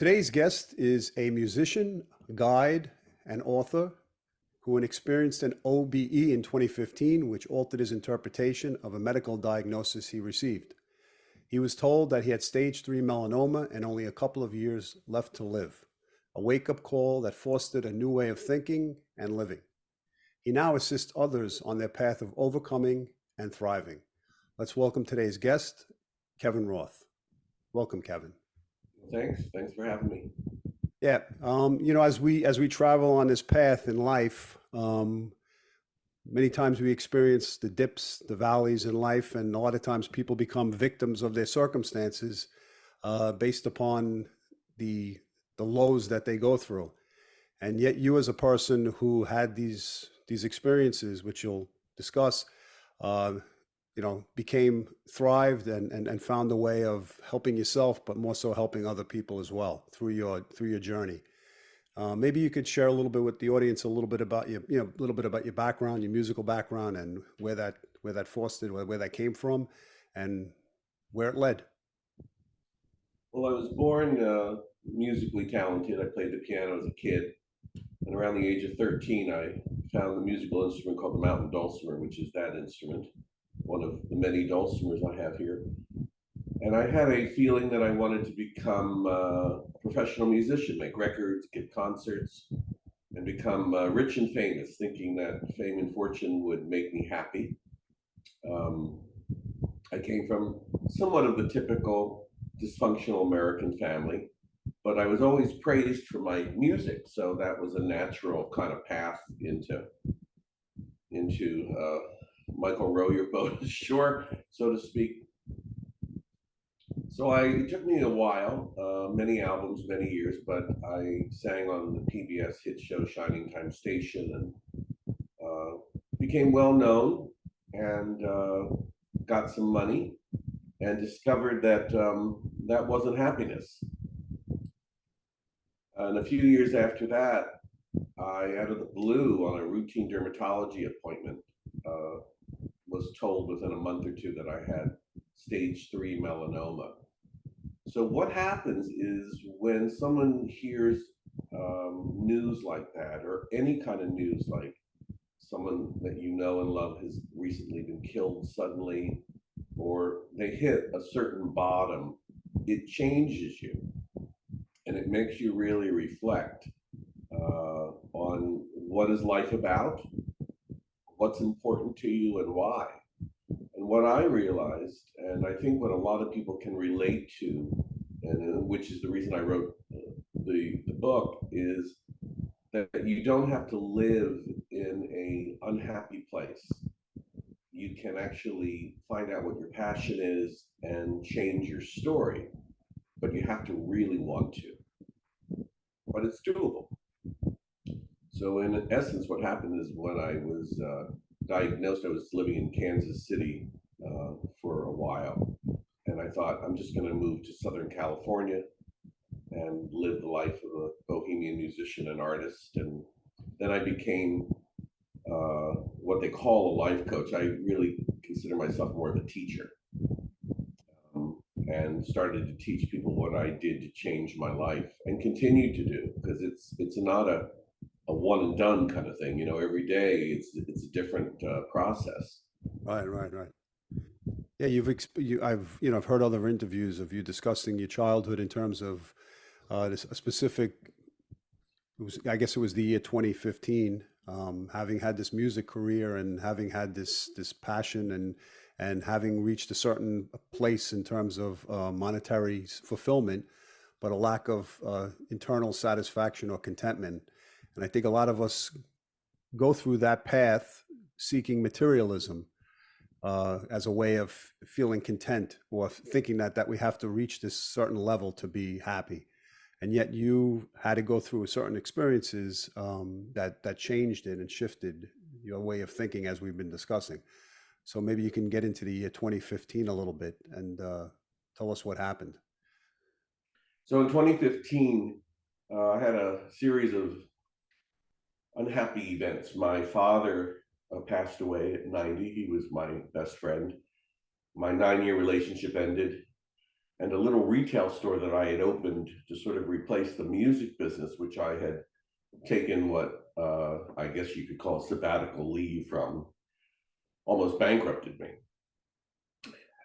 Today's guest is a musician, guide, and author who experienced an OBE in 2015, which altered his interpretation of a medical diagnosis he received. He was told that he had stage 3 melanoma and only a couple of years left to live, a wake-up call that fostered a new way of thinking and living. He now assists others on their path of overcoming and thriving. Let's welcome today's guest, Kevin Roth. Welcome, Kevin. Thanks for having me. Yeah, as we travel on this path in life, many times we experience the dips, the valleys in life, and a lot of times people become victims of their circumstances based upon the lows that they go through. And yet, you as a person who had these experiences, which you'll discuss, thrived and found a way of helping yourself, but more so helping other people as well through your journey. Maybe you could share a little bit with the audience, a little bit about your background, your musical background, and where that fostered, where that came from, and where it led. Well, I was born musically talented. I played the piano as a kid, and around the age of 13, I found a musical instrument called the mountain dulcimer, which is that instrument, one of the many dulcimers I have here. And I had a feeling that I wanted to become a professional musician, make records, give concerts, and become rich and famous, thinking that fame and fortune would make me happy. I came from somewhat of the typical dysfunctional American family, but I was always praised for my music, so that was a natural kind of path into Michael, row your boat ashore, so to speak. So it took me a while, many albums, many years, but I sang on the PBS hit show Shining Time Station and became well known and got some money and discovered that that wasn't happiness. And a few years after that, I, out of the blue, on a routine dermatology appointment, was told within a month or two that I had stage 3 melanoma. So what happens is when someone hears news like that, or any kind of news, like someone that you know and love has recently been killed suddenly, or they hit a certain bottom, it changes you. And it makes you really reflect on what is life about, what's important to you, and why. And what I realized, and I think what a lot of people can relate to, and which is the reason I wrote the book, is that you don't have to live in an unhappy place. You can actually find out what your passion is and change your story, but you have to really want to. But it's doable. So in essence, what happened is when I was diagnosed, I was living in Kansas City for a while. And I thought, I'm just going to move to Southern California and live the life of a bohemian musician and artist. And then I became what they call a life coach. I really consider myself more of a teacher. And started to teach people what I did to change my life and continue to do, because it's not a one and done kind of thing. Every day it's a different process. Right. Yeah, I've heard other interviews of you discussing your childhood in terms of a specific. I guess it was the year 2015. Having had this music career and having had this passion and having reached a certain place in terms of monetary fulfillment, but a lack of internal satisfaction or contentment. And I think a lot of us go through that path seeking materialism as a way of feeling content, or thinking that we have to reach this certain level to be happy. And yet you had to go through certain experiences that changed it and shifted your way of thinking, as we've been discussing. So maybe you can get into the year 2015 a little bit and tell us what happened. So in 2015, I had a series of unhappy events. My father passed away at 90. He was my best friend. My 9-year relationship ended. and a little retail store that I had opened to sort of replace the music business, which I had taken what I guess you could call sabbatical leave from, almost bankrupted me.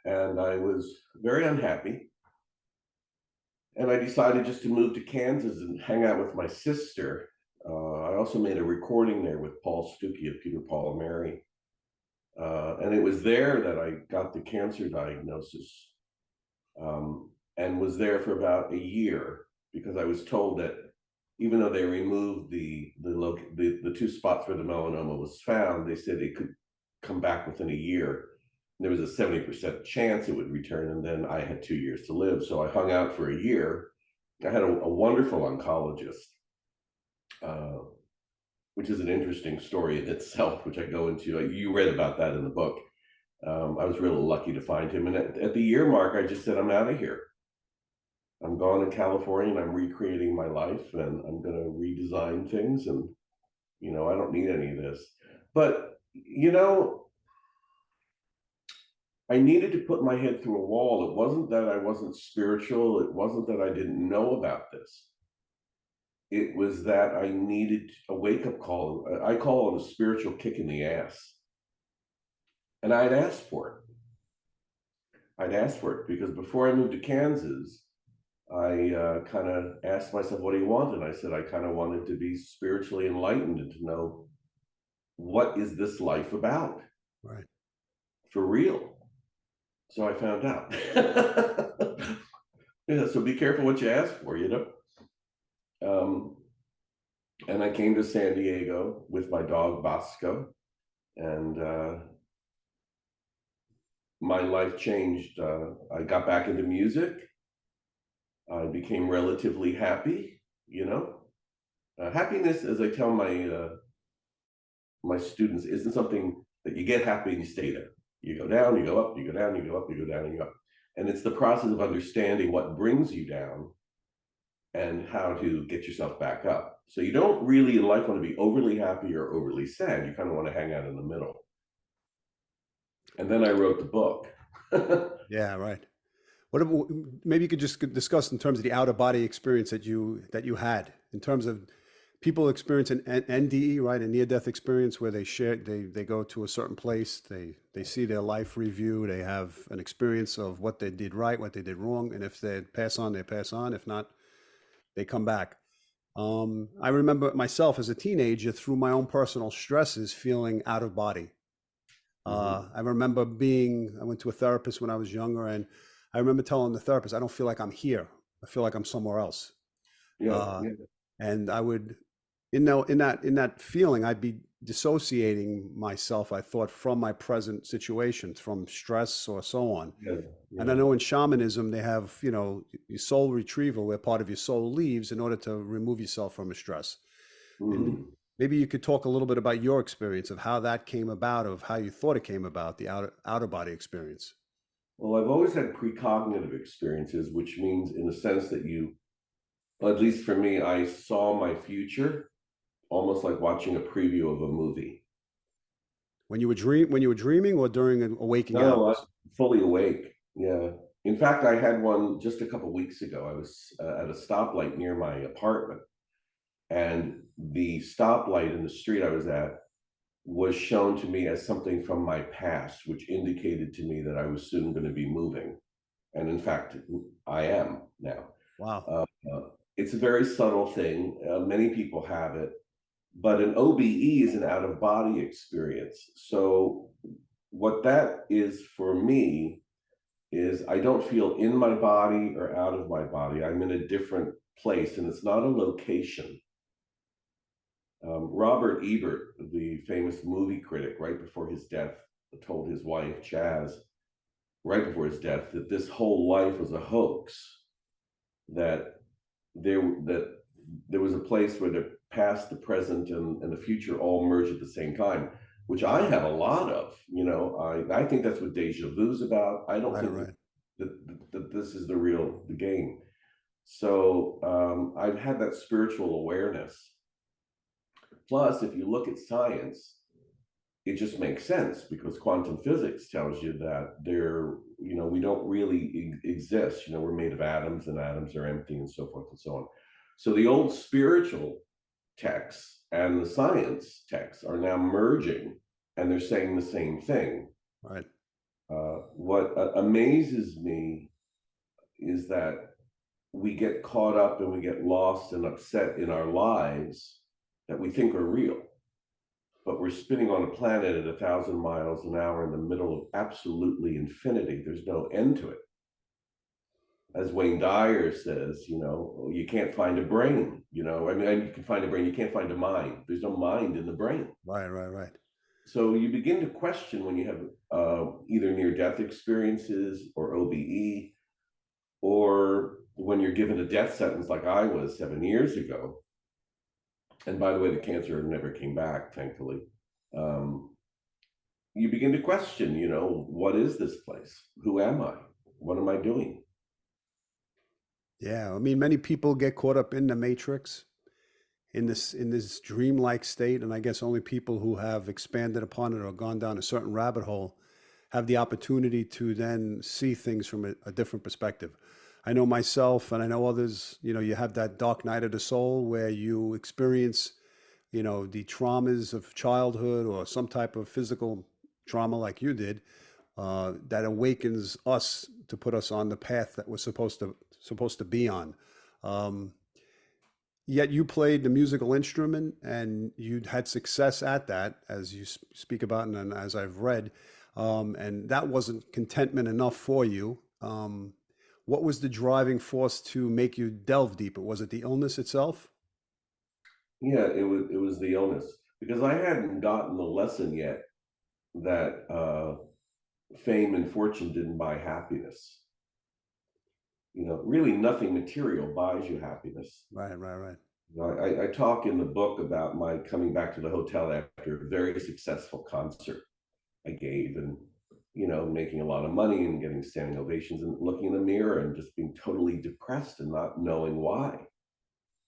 And I was very unhappy. And I decided just to move to Kansas and hang out with my sister. I also made a recording there with Paul Stookey of Peter, Paul, and Mary. And it was there that I got the cancer diagnosis, and was there for about a year because I was told that even though they removed the 2 spots where the melanoma was found, they said it could come back within a year. There was a 70% chance it would return, and then I had 2 years to live. So I hung out for a year. I had a wonderful oncologist, which is an interesting story in itself, which I go into. You read about that in the book. I was really lucky to find him. And at the year mark, I just said, I'm out of here. I'm gone to California and I'm recreating my life, and I'm going to redesign things. And, I don't need any of this. But, I needed to put my head through a wall. It wasn't that I wasn't spiritual. It wasn't that I didn't know about this. It was that I needed a wake-up call. I call it a spiritual kick in the ass. And I'd asked for it. Because before I moved to Kansas, I kind of asked myself, what do you want? And I said, I kind of wanted to be spiritually enlightened and to know, what is this life about? Right. For real. So I found out. Yeah, so be careful what you ask for, And I came to San Diego with my dog Bosco, and my life changed. I got back into music. I became relatively happy, Happiness, as I tell my students, isn't something that you get happy and you stay there. You go down, you go up, you go down, you go up, you go down, and you go up. And it's the process of understanding what brings you down and how to get yourself back up. So you don't really in life want to be overly happy or overly sad. You kind of want to hang out in the middle. And then I wrote the book. Yeah, right. Maybe you could just discuss in terms of the out of body experience that you had, in terms of people experience an NDE, right? A near death experience where they go to a certain place, they see their life review, they have an experience of what they did right, what they did wrong, and if they pass on, they pass on. If not, they come back. I remember myself as a teenager, through my own personal stresses, feeling out of body. I remember I went to a therapist when I was younger, and I remember telling the therapist, I don't feel like I'm here. I feel like I'm somewhere else. Yeah. And I would, in that feeling, I'd be dissociating myself, I thought, from my present situation, from stress or so on. Yeah. And I know in shamanism, they have, your soul retrieval, where part of your soul leaves in order to remove yourself from a stress. And maybe you could talk a little bit about your experience of how that came about, of how you thought it came about, the out of body experience. Well, I've always had precognitive experiences, which means in the sense that at least for me, I saw my future almost like watching a preview of a movie. When you were dreaming, or during a waking hours? No, I'm fully awake. Yeah. In fact, I had one just a couple weeks ago. I was at a stoplight near my apartment, and the stoplight in the street I was at was shown to me as something from my past, which indicated to me that I was soon going to be moving. And in fact, I am now. Wow. It's a very subtle thing. Many people have it, but an OBE is an out of body experience. So what that is for me is I don't feel in my body or out of my body. I'm in a different place, and it's not a location. Robert Ebert, the famous movie critic, right before his death, told his wife, Chaz, right before his death, that this whole life was a hoax, that there was a place where the past, the present, and the future all merge at the same time, which I have a lot of. I think that's what deja vu is about. I don't think that this is the game. So I've had that spiritual awareness. Plus, if you look at science, it just makes sense, because quantum physics tells you that we don't really exist. We're made of atoms, and atoms are empty, and so forth and so on. So the old spiritual texts and the science texts are now merging, and they're saying the same thing. Right. What amazes me is that we get caught up and we get lost and upset in our lives that we think are real, but we're spinning on a planet at 1,000 miles an hour in the middle of absolutely infinity. There's no end to it. As Wayne Dyer says, you can't find a brain. I mean, you can find a brain, you can't find a mind. There's no mind in the brain. Right. So you begin to question when you have either near-death experiences or OBE, or when you're given a death sentence like I was 7 years ago. And by the way, the cancer never came back, thankfully. You begin to question, what is this place? Who am I? What am I doing? Yeah, I mean, many people get caught up in the matrix, in this dreamlike state, and I guess only people who have expanded upon it or gone down a certain rabbit hole have the opportunity to then see things from a different perspective. I know myself, and I know others. You have that dark night of the soul where you experience, the traumas of childhood or some type of physical trauma like you did, that awakens us to put us on the path that we're supposed to be on. Um, Yet you played the musical instrument and you had success at that, as you speak about, and as I've read, and that wasn't contentment enough for you. What was the driving force to make you delve deeper? Was it the illness itself? Yeah, it was the illness, because I hadn't gotten the lesson yet that fame and fortune didn't buy happiness. Really nothing material buys you happiness. Right. I talk in the book about my coming back to the hotel after a very successful concert I gave, and making a lot of money and getting standing ovations, and looking in the mirror and just being totally depressed and not knowing why.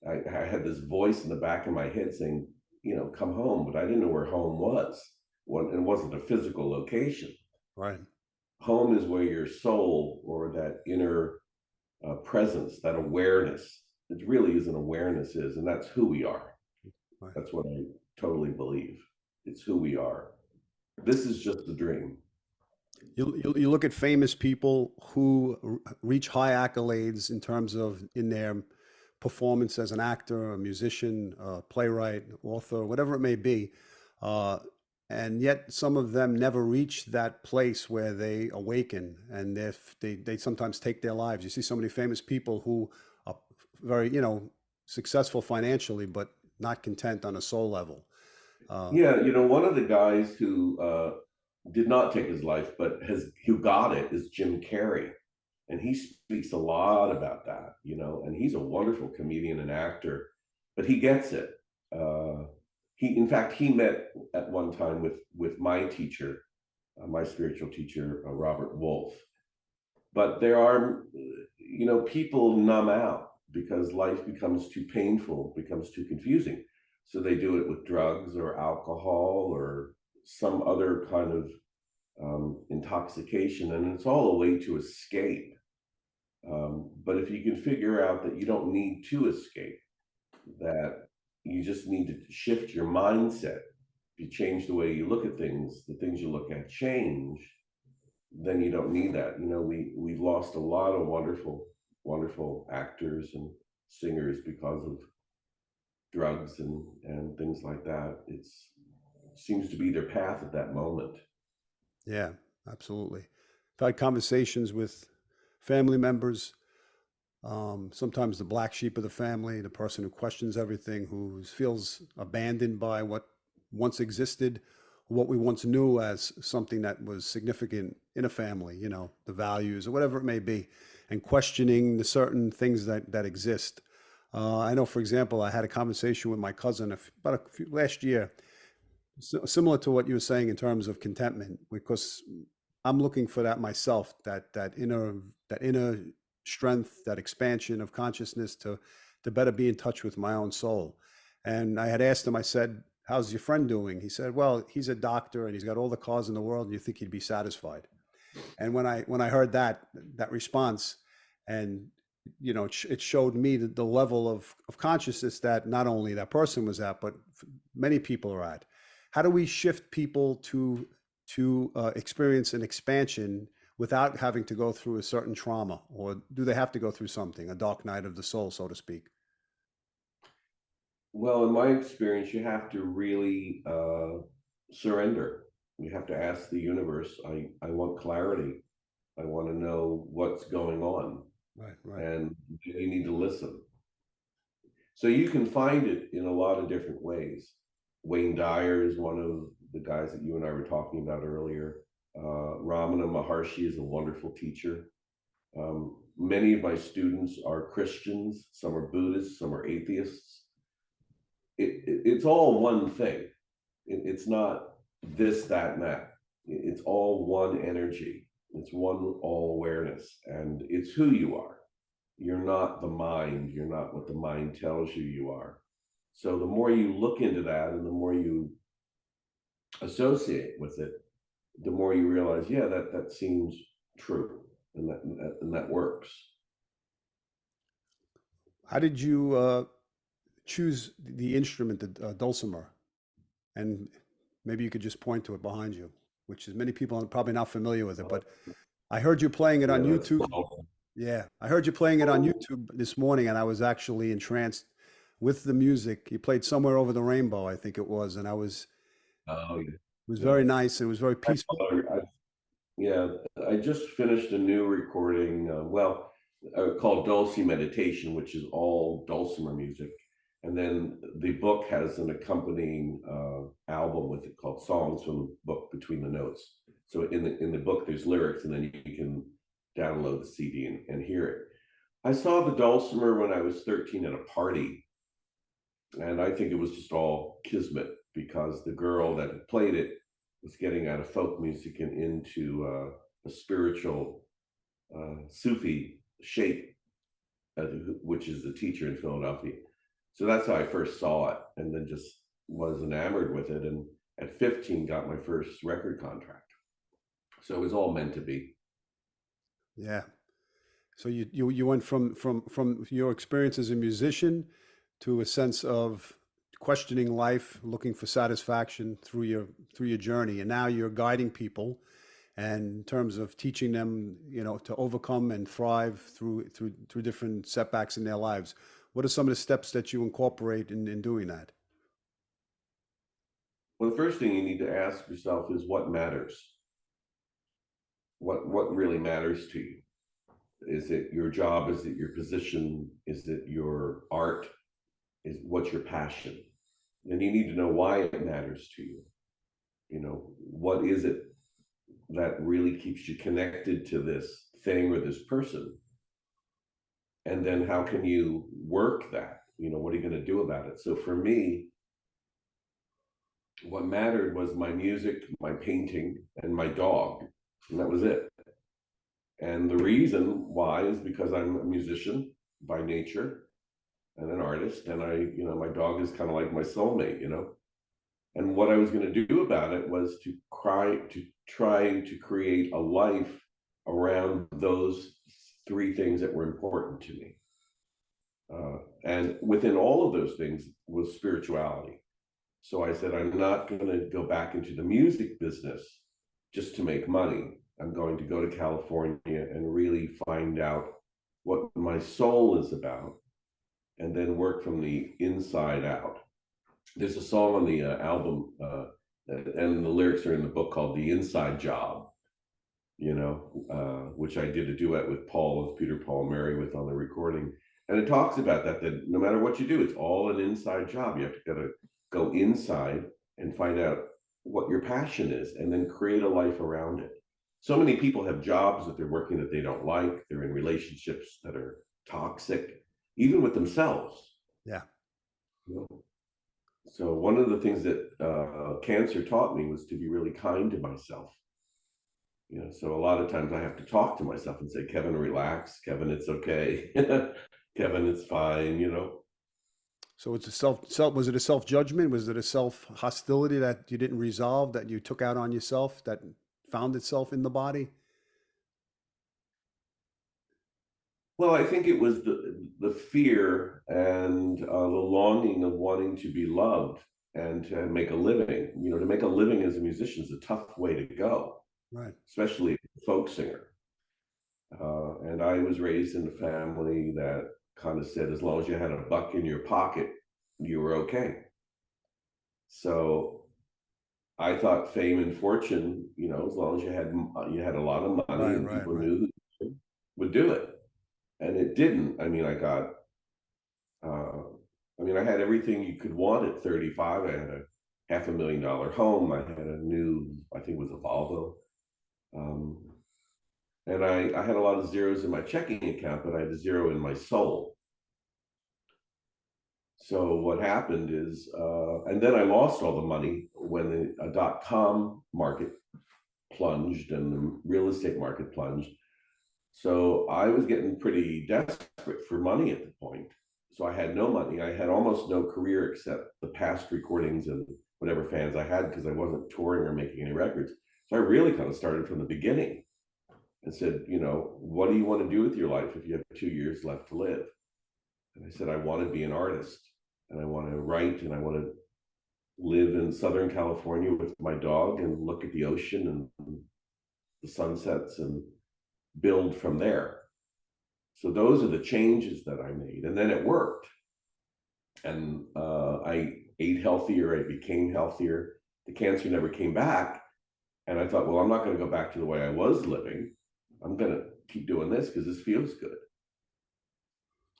I had this voice in the back of my head saying, come home, but I didn't know where home was. It wasn't a physical location. Right. Home is where your soul, or that inner presence, that awareness, it really is an awareness is, and that's who we are. Right. That's what I totally believe. It's who we are. This is just a dream. You look at famous people who reach high accolades in terms of in their performance as an actor, a musician, a playwright, author, whatever it may be. Uh, and yet some of them never reach that place where they awaken, and they sometimes take their lives. You see so many famous people who are very, successful financially, but not content on a soul level. Uh, Yeah, one of the guys who did not take his life, but who got it, is Jim Carrey, and he speaks a lot about that. And he's a wonderful comedian and actor, but he gets it. In fact, he met at one time with my teacher, my spiritual teacher, Robert Wolf. But there are, people numb out because life becomes too painful, becomes too confusing. So they do it with drugs or alcohol or some other kind of intoxication, and it's all a way to escape. But if you can figure out that you don't need to escape, that you just need to shift your mindset, if you change the way you look at things, the things you look at change, then you don't need that. We've lost a lot of wonderful actors and singers because of drugs and things like that. It seems to be their path at that moment. yeah, absolutely. I've had conversations with family members, sometimes the black sheep of the family, the person who questions everything, who feels abandoned by what once existed, what we once knew as something that was significant in a family, the values or whatever it may be, and questioning the certain things that exist. I know, for example, I had a conversation with my cousin last year, similar to what you were saying in terms of contentment, because I'm looking for that myself, that inner strength, that expansion of consciousness to better be in touch with my own soul. And I had asked him, I said, how's your friend doing? He said, well, he's a doctor and he's got all the cars in the world, and you think he'd be satisfied. And when I heard that response, and it showed me the level of consciousness that not only that person was at, but many people are at. How do we shift people to experience an expansion without having to go through a certain trauma, or do they have to go through something, a dark night of the soul, so to speak? Well, in my experience, you have to really surrender. You have to ask the universe, I want clarity. I want to know what's going on. Right, right. And you need to listen. So you can find it in a lot of different ways. Wayne Dyer is one of the guys that you and I were talking about earlier. Ramana Maharshi is a wonderful teacher. Many of my students are Christians, some are Buddhists, some are atheists. It's all one thing. It's not this, that, and that. It's all one energy. It's one all awareness, and it's who you are. You're not the mind. You're not what the mind tells you you are. So the more you look into that and the more you associate with it, the more you realize, yeah, that seems true, and that works. How did you choose the instrument, the dulcimer? And maybe you could just point to it behind you, which is many people are probably not familiar with it, but I heard you playing it Yeah, on that's YouTube. cool. Yeah, I heard you playing it on YouTube this morning, and I was actually entranced with the music. You played Somewhere Over the Rainbow, I think it was, and Oh, yeah. it was Yeah. very nice and it was very peaceful. Yeah, I just finished a new recording, called Dulcie Meditation, which is all dulcimer music. And then the book has an accompanying album with it called Songs from the Book Between the Notes. So in the book, there's lyrics, and then you can download the CD and hear it. I saw the dulcimer when I was 13 at a party, and I think it was just all kismet because the girl that had played it was getting out of folk music and into a spiritual Sufi shape, which is the teacher in Philadelphia. So that's how I first saw it, and then just was enamored with it. And at 15, got my first record contract. So it was all meant to be. Yeah. So you went from your experience as a musician to a sense of questioning life, looking for satisfaction through your journey, and now you're guiding people, and in terms of teaching them, to overcome and thrive through different setbacks in their lives. What are some of the steps that you incorporate in doing that? Well, the first thing you need to ask yourself is what matters. What really matters to you? Is it your job? Is it your position? Is it your art? Is what's your passion? And you need to know why it matters to you. What is it that really keeps you connected to this thing or this person? And then how can you work that? What are you going to do about it? So for me, what mattered was my music, my painting, and my dog. And that was it. And the reason why is because I'm a musician by nature and an artist. And my dog is kind of like my soulmate. And what I was going to do about it was to try to create a life around those three things that were important to me. And within all of those things was spirituality. So I said, I'm not going to go back into the music business just to make money. I'm going to go to California and really find out what my soul is about and then work from the inside out. There's a song on the album, and the lyrics are in the book called The Inside Job, which I did a duet with Peter Paul Mary with on the recording. And it talks about that no matter what you do, it's all an inside job. You have to go inside and find out what your passion is and then create a life around it. So many people have jobs that they're working that they don't like. They're in relationships that are toxic, even with themselves. Yeah. So one of the things that cancer taught me was to be really kind to myself. So a lot of times I have to talk to myself and say, Kevin, relax. Kevin, it's okay. Kevin, it's fine. So it's was it a self-judgment? Was it a self-hostility that you didn't resolve, that you took out on yourself, that found itself in the body? Well, I think it was the fear and the longing of wanting to be loved and to make a living. You know, to make a living as a musician is a tough way to go, Right. especially a folk singer. And I was raised in a family that kind of said, as long as you had a buck in your pocket, you were okay. So I thought fame and fortune, you know, as long as you had a lot of money Right, and right, people right. knew who would do it, and it didn't. I mean, uh, I had everything you could want at 35. I had a $500,000 home. I had a new, I think it was a Volvo. Um, and I had a lot of zeros in my checking account, but I had a zero in my soul. So what happened is, and then I lost all the money when the dot-com market plunged and the real estate market plunged. So I was getting pretty desperate for money at the point. So I had no money. I had almost no career except the past recordings and whatever fans I had because I wasn't touring or making any records. So I really kind of started from the beginning and said, you know, what do you want to do with your life if you have 2 years left to live? And I said, I want to be an artist and I want to write and I want to live in Southern California with my dog and look at the ocean and the sunsets and build from there. So those are the changes that I made. And then it worked. And I ate healthier, I became healthier. The cancer never came back. And I thought, well, I'm not going to go back to the way I was living. I'm going to keep doing this because this feels good.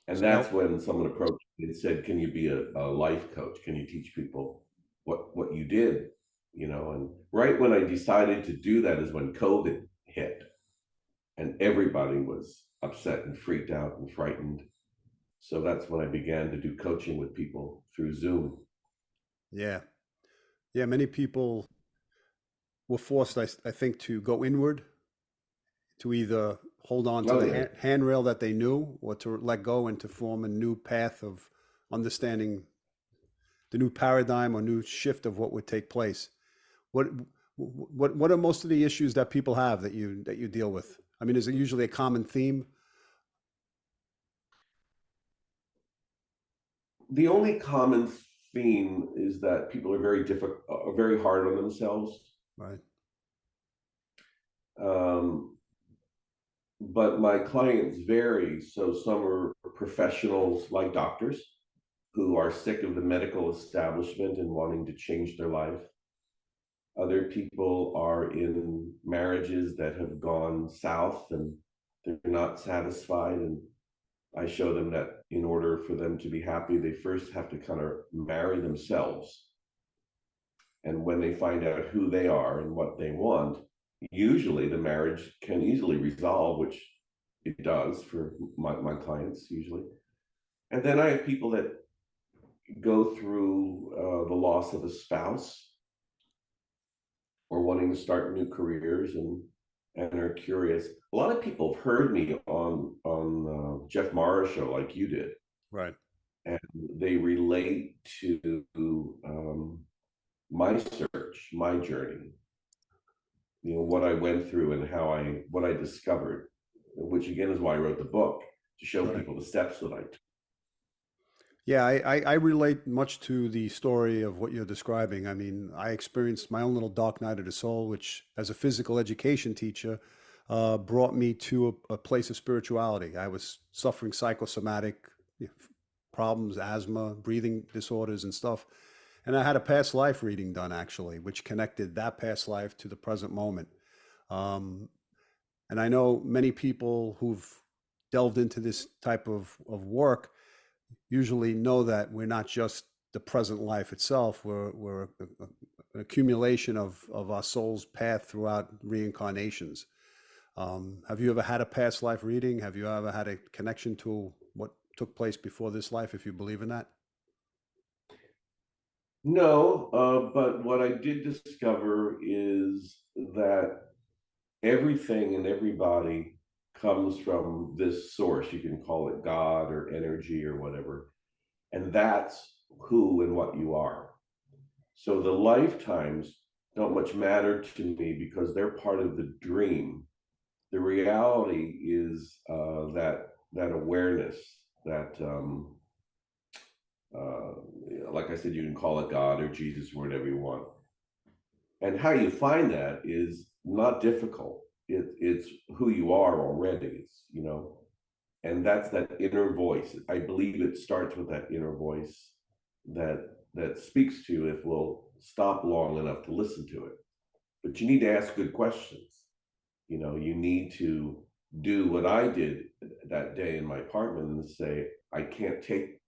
And So that's now, when someone approached me and said, can you be a life coach? Can you teach people what you did? You know, and right when I decided to do that is when COVID hit and everybody was upset and freaked out and frightened. So that's when I began to do coaching with people through Zoom. yeah, yeah, many people were forced, I think, to go inward, to either hold on to Oh the yeah. handrail that they knew or to let go and to form a new path of understanding the new paradigm or new shift of what would take place. What what are most of the issues that people have that you deal with? I mean, is it usually a common theme? The only common theme is that people are very hard on themselves. Right, Um, but my clients vary. So some are professionals like doctors who are sick of the medical establishment and wanting to change their life. Other people are in marriages that have gone south and they're not satisfied. And I show them that in order for them to be happy, they first have to kind of marry themselves. And when they find out who they are and what they want, usually the marriage can easily resolve, which it does for my clients usually. And then I have people that go through the loss of a spouse or wanting to start new careers and are curious. A lot of people have heard me on Jeff Mara's show like you did, right. and they relate to my search, my journey, you know, what I went through and what I discovered, which again is why I wrote the book, to show Right. people the steps that I took. Yeah, I relate much to the story of what you're describing. I mean, I experienced my own little dark night of the soul, which, as a physical education teacher, brought me to a place of spirituality. I was suffering psychosomatic, you know, problems, asthma, breathing disorders, and stuff. And I had a past life reading done, actually, which connected that past life to the present moment. Um, and I know many people who've delved into this type of work usually know that we're not just the present life itself. We're an accumulation of our soul's path throughout reincarnations. Have you ever had a past life reading? Have you ever had a connection to what took place before this life, if you believe in that? No, but what I did discover is that everything and everybody comes from this source. You can call it God or energy or whatever. And that's who and what you are. So the lifetimes don't much matter to me because they're part of the dream. The reality is that that awareness that, uh, like I said, you can call it God or Jesus or whatever you want. And how you find that is not difficult. It's who you are already, and that's that inner voice. I believe it starts with that inner voice that speaks to you if we'll stop long enough to listen to it. But you need to ask good questions. You need to do what I did that day in my apartment and say, I can't take,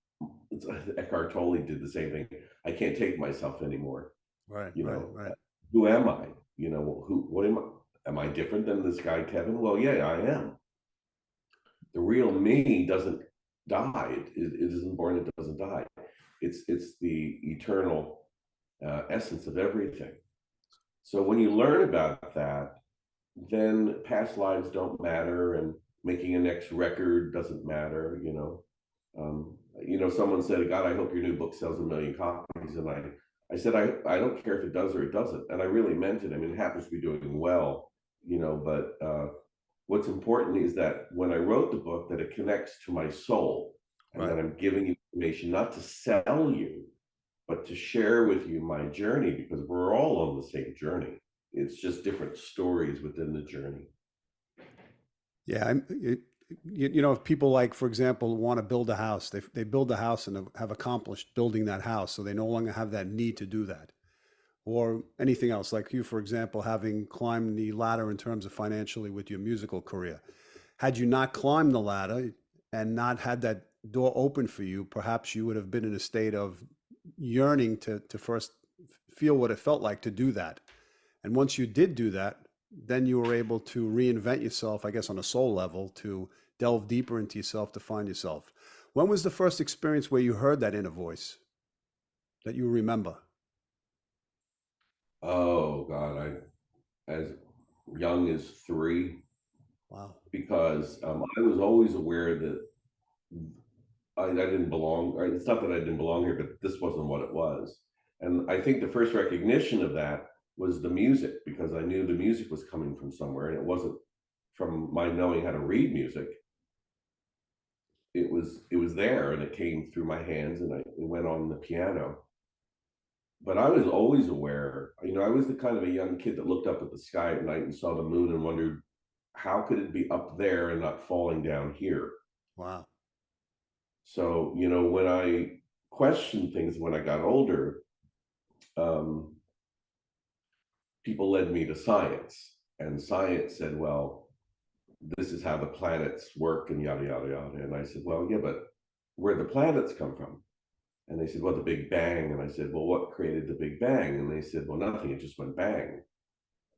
Eckhart Tolle did the same thing. I can't take myself anymore. Right, You right, know, right. who am I? What am I? Am I different than this guy, Kevin? Well, yeah, I am. The real me doesn't die. It isn't born, it doesn't die. It's the eternal essence of everything. So when you learn about that, then past lives don't matter, and making a next record doesn't matter. Someone said, God, I hope your new book sells 1,000,000 copies. And I said, I don't care if it does or it doesn't. And I really meant it. I mean, it happens to be doing well, but what's important is that when I wrote the book, that it connects to my soul, and Right. that I'm giving you information not to sell you, but to share with you my journey, because we're all on the same journey. It's just different stories within the journey. Yeah, if people like, for example, want to build a house, they build a house and have accomplished building that house, so they no longer have that need to do that. Or anything else, like you, for example, having climbed the ladder in terms of financially with your musical career. Had you not climbed the ladder and not had that door open for you, perhaps you would have been in a state of yearning to first feel what it felt like to do that. And once you did do that, then you were able to reinvent yourself, I guess, on a soul level, to delve deeper into yourself to find yourself. When was the first experience where you heard that inner voice that you remember? Oh God, as young as 3, Wow. because I was always aware that I didn't belong. Or it's not that I didn't belong here, but this wasn't what it was. And I think the first recognition of that was the music, because I knew the music was coming from somewhere, and it wasn't from my knowing how to read music. It was there, and it came through my hands, and it went on the piano. But I was always aware. I was the kind of a young kid that looked up at the sky at night and saw the moon and wondered, how could it be up there and not falling down here? Wow. So, when I questioned things when I got older, um, people led me to science. And science said, well, this is how the planets work and yada, yada, yada. And I said, well, yeah, but where the planets come from? And they said, well, the Big Bang. And I said, well, what created the Big Bang? And they said, well, nothing, it just went bang.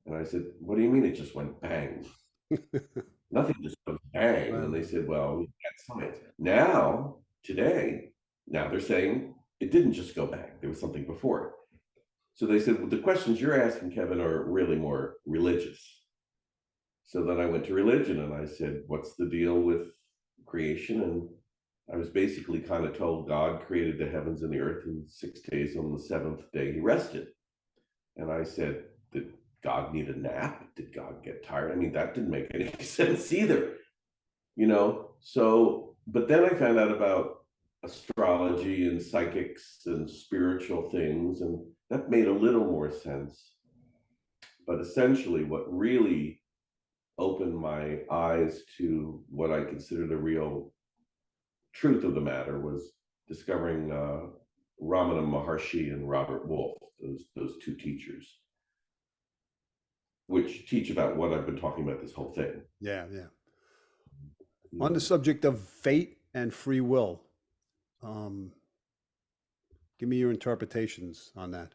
And I said, what do you mean it just went bang? Nothing just goes bang. Right, And they right. said, well, that's science. Today, now they're saying it didn't just go bang. There was something before it. So they said, well, the questions you're asking, Kevin, are really more religious. So then I went to religion and I said, what's the deal with creation? And I was basically kind of told God created the heavens and the earth in 6 days. On the seventh day, he rested. And I said, did God need a nap? Did God get tired? I mean, that didn't make any sense either, So, but then I found out about astrology and psychics and spiritual things, and that made a little more sense. But essentially, what really opened my eyes to what I consider the real truth of the matter was discovering Ramana Maharshi and Robert Wolf, those two teachers, which teach about what I've been talking about this whole thing. Yeah, yeah. You On the know, subject of fate and free will, um, give me your interpretations on that.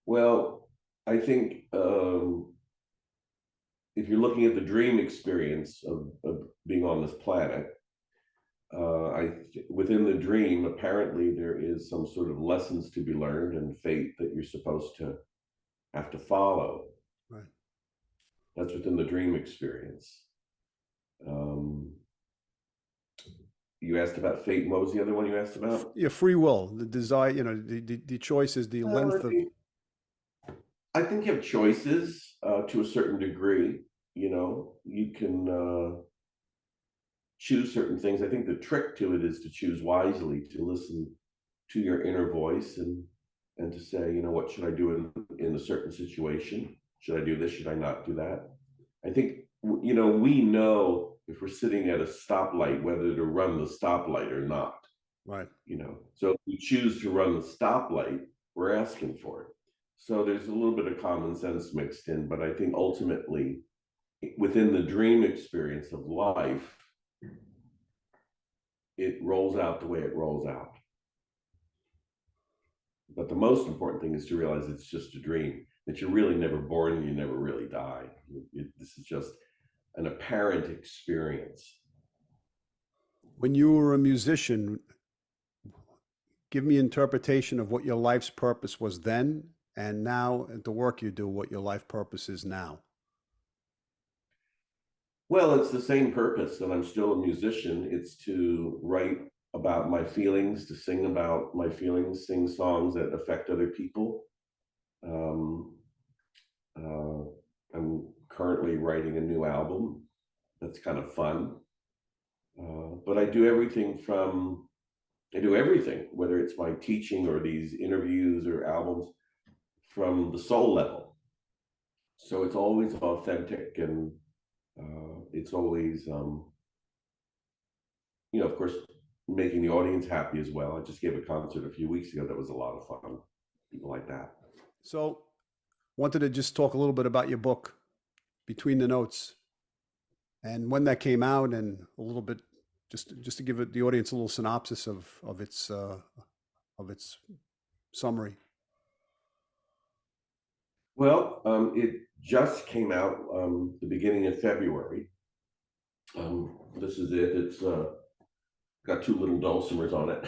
well, I think if you're looking at the dream experience of being on this planet, within the dream, apparently there is some sort of lessons to be learned and fate that you're supposed to have to follow. Right. That's within the dream experience. Um, you asked about fate. What was the other one you asked about? Yeah, free will, the desire, the choice is the Well, length of. I think you have choices to a certain degree. You know, you can choose certain things. I think the trick to it is to choose wisely, to listen to your inner voice and to say, you know, what should I do in a certain situation? Should I do this? Should I not do that? I think, you know, we know if we're sitting at a stoplight whether to run the stoplight or not. Right. You know, so if we choose to run the stoplight, we're asking for it. So there's a little bit of common sense mixed in, but I think ultimately within the dream experience of life, it rolls out the way it rolls out. But the most important thing is to realize it's just a dream, that you're really never born and you never really die. This is just an apparent experience. When you were a musician, give me interpretation of what your life's purpose was then, and now at the work you do, what your life purpose is now. Well, it's the same purpose, and I'm still a musician. It's to write about my feelings, to sing about my feelings, sing songs that affect other people. Um, uh, I'm currently writing a new album that's kind of fun. But I do everything whether it's my teaching or these interviews or albums, from the soul level. So it's always authentic and it's always, you know, of course, making the audience happy as well. I just gave a concert a few weeks ago that was a lot of fun. People like that. So, wanted to just talk a little bit about your book, Between the Notes, and when that came out, and a little bit, just to give the audience a little synopsis of its summary. Well, it just came out the beginning of February. This is it. It's got two little dulcimers on it.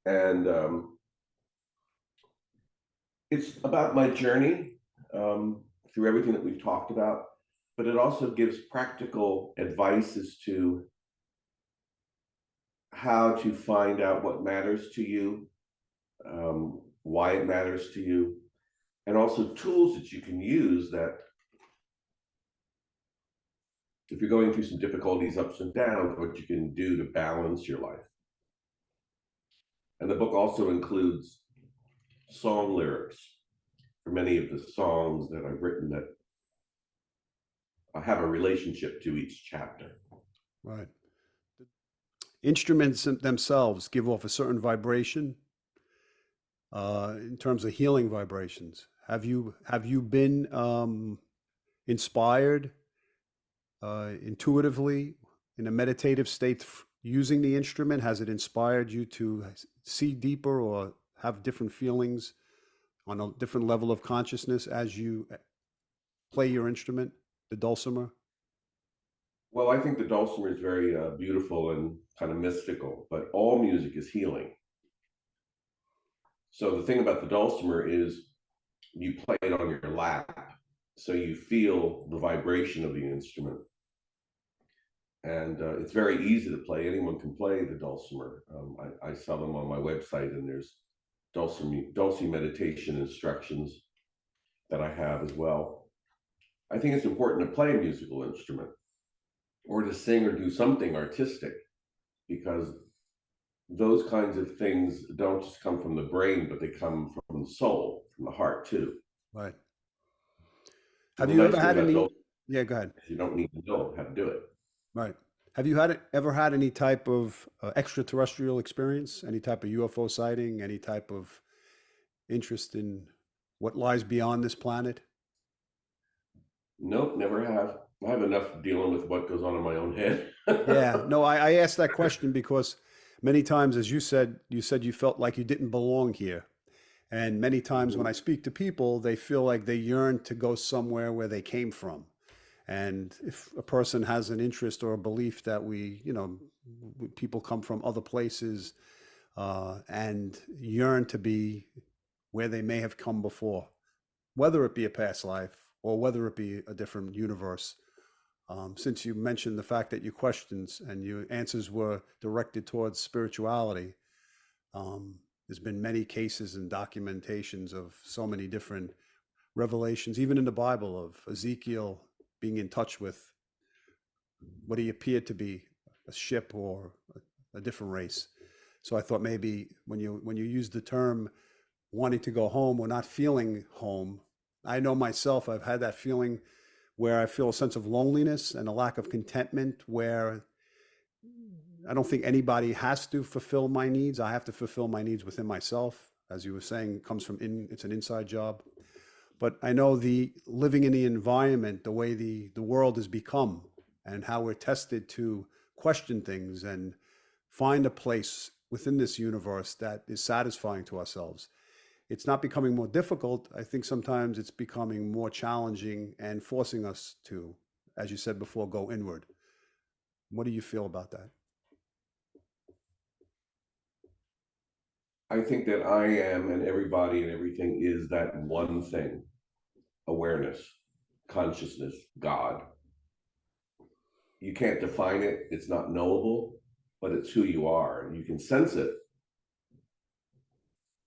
And it's about my journey through everything that we've talked about, but it also gives practical advice as to how to find out what matters to you, why it matters to you, and also tools that you can use that if you're going through some difficulties, ups and downs, what you can do to balance your life. And the book also includes song lyrics for many of the songs that I've written that have a relationship to each chapter. Right. Instruments themselves give off a certain vibration in terms of healing vibrations. Have you been inspired intuitively in a meditative state using the instrument? Has it inspired you to see deeper or have different feelings on a different level of consciousness as you play your instrument, the dulcimer? Well, I think the dulcimer is very beautiful and kind of mystical, but all music is healing. So the thing about the dulcimer is you play it on your lap, so you feel the vibration of the instrument. And it's very easy to play. Anyone can play the dulcimer. I sell them on my website, and there's dulcimer meditation instructions that I have as well. I think it's important to play a musical instrument or to sing or do something artistic, because those kinds of things don't just come from the brain, but they come from the soul, from the heart too. Right. And Have the you nice ever thing had about any? dulcimer Yeah, go ahead. is you don't need to know how to do it. Right. Have you ever had any type of extraterrestrial experience? Any type of UFO sighting? Any type of interest in what lies beyond this planet? Nope, never have. I have enough dealing with what goes on in my own head. Yeah. No, I asked that question because many times, as you said you felt like you didn't belong here. And many times when I Mhm. speak to people, they feel like they yearn to go somewhere where they came from. And if a person has an interest or a belief that people come from other places and yearn to be where they may have come before, whether it be a past life or whether it be a different universe. Since you mentioned the fact that your questions and your answers were directed towards spirituality, there's been many cases and documentations of so many different revelations, even in the Bible, of Ezekiel being in touch with what he appeared to be a ship or a different race. So I thought maybe when you use the term wanting to go home or not feeling home, I know myself, I've had that feeling where I feel a sense of loneliness and a lack of contentment, where I don't think anybody has to fulfill my needs. I have to fulfill my needs within myself. As you were saying, it comes from it's an inside job. But I know the living in the environment, the way the world has become, and how we're tested to question things and find a place within this universe that is satisfying to ourselves. It's not becoming more difficult. I think sometimes it's becoming more challenging and forcing us to, as you said before, go inward. What do you feel about that? I think that I am, and everybody and everything is that one thing: awareness, consciousness, God. You can't define it, it's not knowable, but it's who you are, and you can sense it.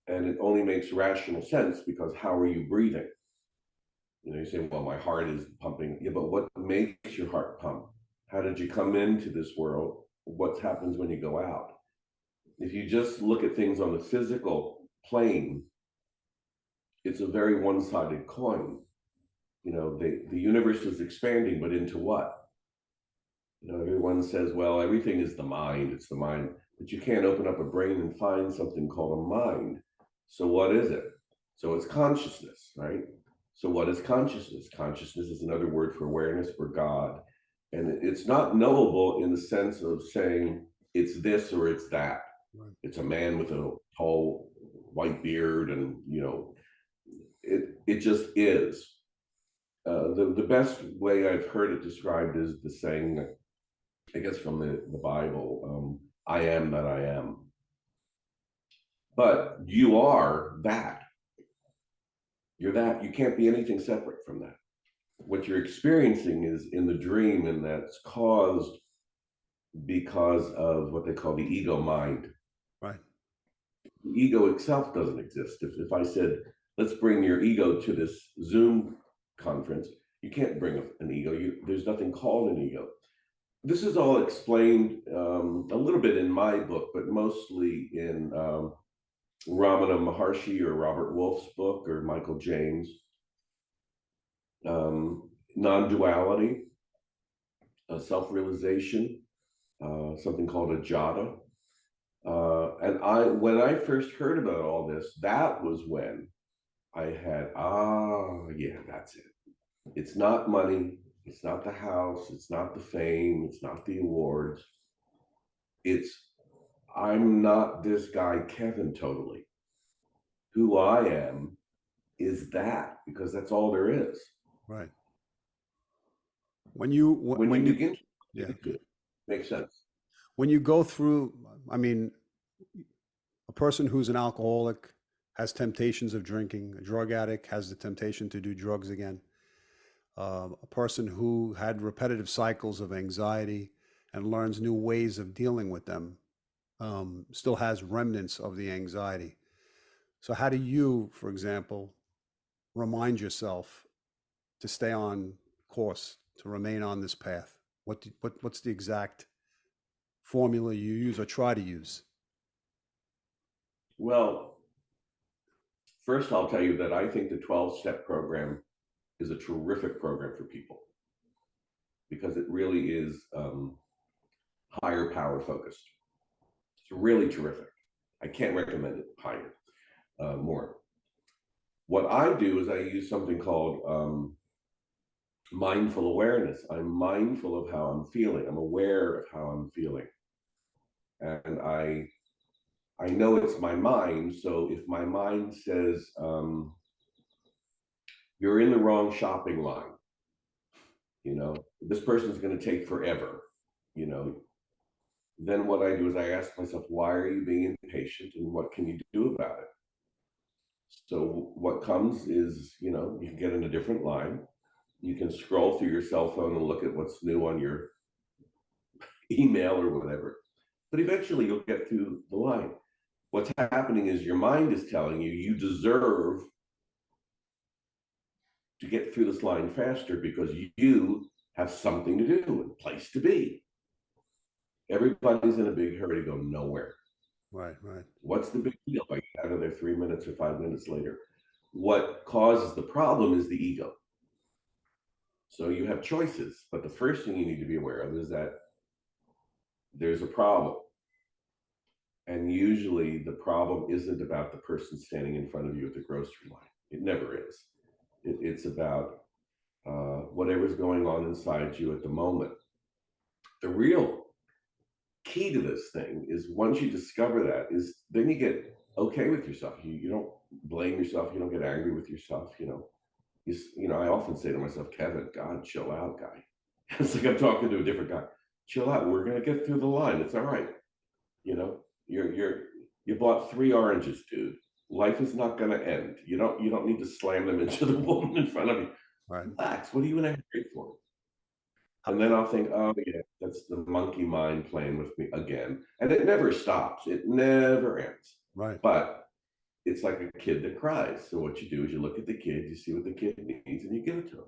And it only makes rational sense, because how are you breathing? You know, you say, well, my heart is pumping. Yeah, but what makes your heart pump? How did you come into this world? What happens when you go out? If you just look at things on the physical plane, it's a very one-sided coin. You know, the universe is expanding, but into what? You know, everyone says, well, everything is the mind, it's the mind, but you can't open up a brain and find something called a mind. So what is it? So it's consciousness, right? So what is consciousness? Consciousness is another word for awareness, for God. And it's not knowable in the sense of saying it's this or it's that. Right. It's a man with a tall white beard, and, you know, it just is. The best way I've heard it described is the saying, I guess from the Bible, I am that I am. But you are that. You're that. You can't be anything separate from that. What you're experiencing is in the dream, and that's caused because of what they call the ego mind. Right. The ego itself doesn't exist. If I said, let's bring your ego to this Zoom conference, you can't bring an ego. There's nothing called an ego. This is all explained a little bit in my book, but mostly in Ramana Maharshi or Robert Wolf's book, or Michael James. Non-duality, self-realization, something called a jhana. And when I first heard about all this, that was when I had, yeah, that's it. It's not money. It's not the house. It's not the fame. It's not the awards. It's, I'm not this guy, Kevin, totally. Who I am is that, because that's all there is. Right. When you begin to yeah, it makes sense. when you go through, I mean, a person who's an alcoholic has temptations of drinking. A drug addict has the temptation to do drugs again. A person who had repetitive cycles of anxiety and learns new ways of dealing with them still has remnants of the anxiety. So how do you, for example, remind yourself to stay on course, to remain on this path? What's the exact formula you use or try to use? Well, first I'll tell you that I think the 12-step program is a terrific program for people, because it really is higher power focused. It's really terrific. I can't recommend it higher, more. What I do is I use something called mindful awareness. I'm mindful of how I'm feeling. I'm aware of how I'm feeling. And I know it's my mind. So if my mind says, you're in the wrong shopping line, you know, this person's going to take forever, you know, then what I do is I ask myself, why are you being impatient, and what can you do about it? So what comes is, you know, you can get in a different line. You can scroll through your cell phone and look at what's new on your email or whatever. But eventually you'll get through the line. What's happening is your mind is telling you you deserve to get through this line faster because you have something to do, a place to be. Everybody's in a big hurry to go nowhere. Right, right, What's the big deal? I get out of there 3 minutes or 5 minutes later. What causes the problem is the ego. So you have choices, but the first thing you need to be aware of is that there's a problem. And usually the problem isn't about the person standing in front of you at the grocery line. It never is. It's about whatever's going on inside you at the moment. The real key to this thing is once you discover that, is then you get okay with yourself. You don't blame yourself. You don't get angry with yourself. I often say to myself, Kevin, God, chill out, guy. It's like I'm talking to a different guy. Chill out. We're gonna get through the line. It's all right. You know, you bought 3 oranges, dude. Life is not gonna end. You don't need to slam them into the woman in front of you. right. Relax. What are you in a hurry for? And then I'll think, oh yeah, that's the monkey mind playing with me again. And it never stops. It never ends. Right. But it's like a kid that cries. So what you do is you look at the kid, you see what the kid needs, and you give it to him.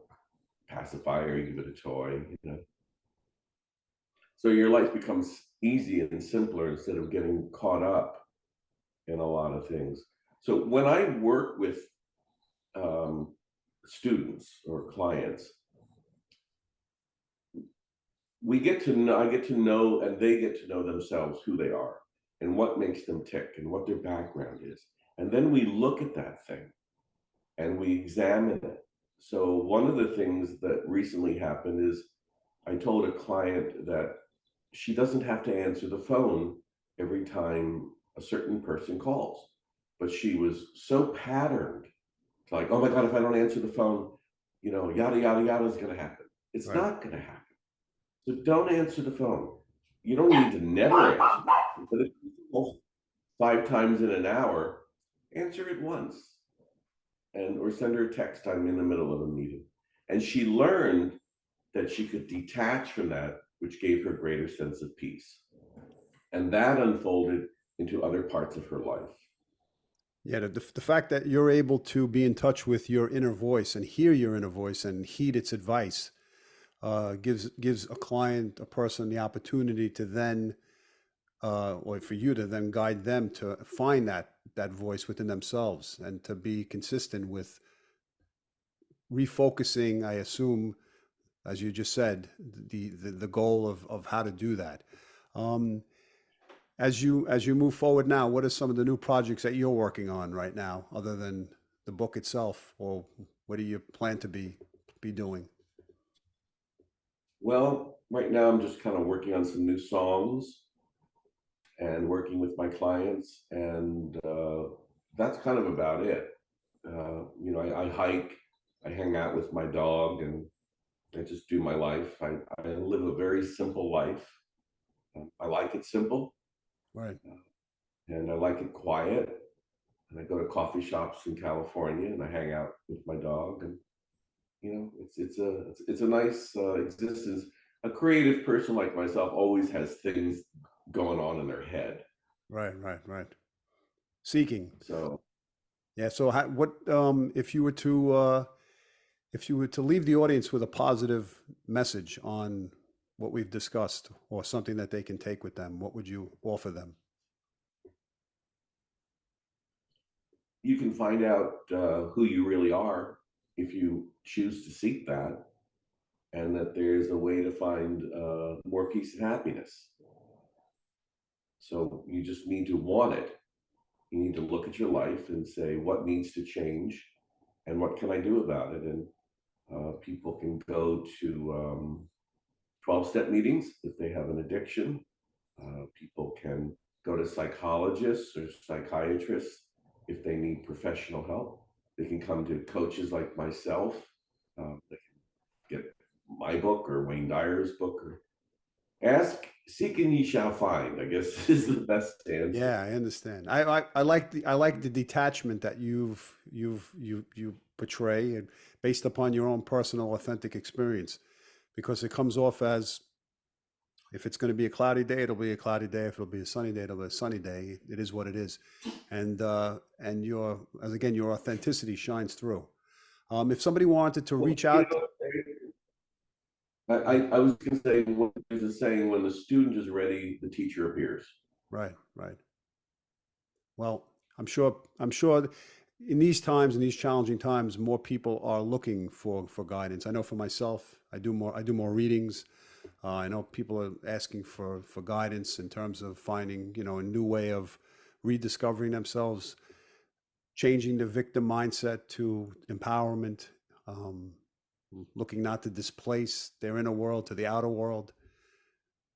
Pacifier, you give it a toy, So your life becomes easy and simpler instead of getting caught up in a lot of things. So when I work with students or clients, I get to know, and they get to know themselves, who they are and what makes them tick and what their background is. And then we look at that thing and we examine it. So one of the things that recently happened is I told a client that she doesn't have to answer the phone every time a certain person calls, but she was so patterned, like, oh my God, if I don't answer the phone, yada, yada, yada is going to happen. It's Right. not going to happen. So don't answer the phone. You don't need to never answer. But if you call 5 times in an hour, answer it once, or send her a text. I'm in the middle of a meeting. And she learned that she could detach from that, which gave her greater sense of peace. And that unfolded into other parts of her life. Yeah, the fact that you're able to be in touch with your inner voice and hear your inner voice and heed its advice gives a client, a person, the opportunity to then, or for you to then guide them to find that voice within themselves and to be consistent with refocusing, I assume, as you just said, the goal of how to do that. Um, as you move forward now, what are some of the new projects that you're working on right now, other than the book itself, or what do you plan to be doing? Well, right now I'm just kind of working on some new songs and working with my clients, and that's kind of about it. I hike, I hang out with my dog, and I just do my life. I live a very simple life. I like it simple, Right. and I like it quiet. And I go to coffee shops in California, and I hang out with my dog, and it's a nice existence. A creative person like myself always has things going on in their head. Right. Right. Right. Seeking. So Yeah. So what if you were to leave the audience with a positive message on what we've discussed or something that they can take with them, what would you offer them? you can find out who you really are if you choose to seek that, and that there's a way to find more peace and happiness. So you just need to want it. You need to look at your life and say, what needs to change and what can I do about it? And people can go to 12-step meetings if they have an addiction. People can go to psychologists or psychiatrists if they need professional help. They can come to coaches like myself. They can get my book or Wayne Dyer's book, or ask, seek, and ye shall find, I guess is the best answer. Yeah, I understand. I like the detachment that you portray, and based upon your own personal authentic experience, because it comes off as If it's going to be a cloudy day, it'll be a cloudy day. If it'll be a sunny day, it'll be a sunny day. It is what it is. And your, as again, your authenticity shines through. If somebody wanted to Well, reach out, I was going to say, there's a saying, when the student is ready, the teacher appears. right, right. Well, I'm sure in these times, in these challenging times, more people are looking for guidance. I know for myself, I do more readings. I know people are asking for guidance in terms of finding, a new way of rediscovering themselves, changing the victim mindset to empowerment, um, looking not to displace their inner world to the outer world,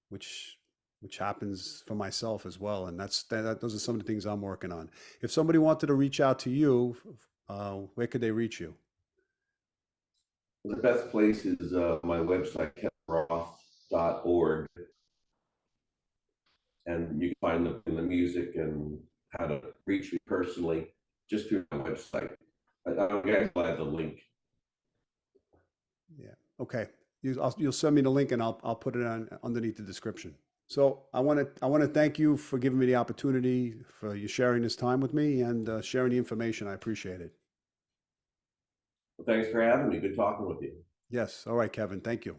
which which happens for myself as well. And those are some of the things I'm working on. If somebody wanted to reach out to you, where could they reach you? The best place is my website, Roth.org, and you can find the music and how to reach me personally just through my website. I'm going to add the link. Yeah. Okay. You'll send me the link and I'll put it on underneath the description. So I want to thank you for giving me the opportunity, for you sharing this time with me and sharing the information. I appreciate it. Well, thanks for having me. Good talking with you. Yes. All right, Kevin. Thank you.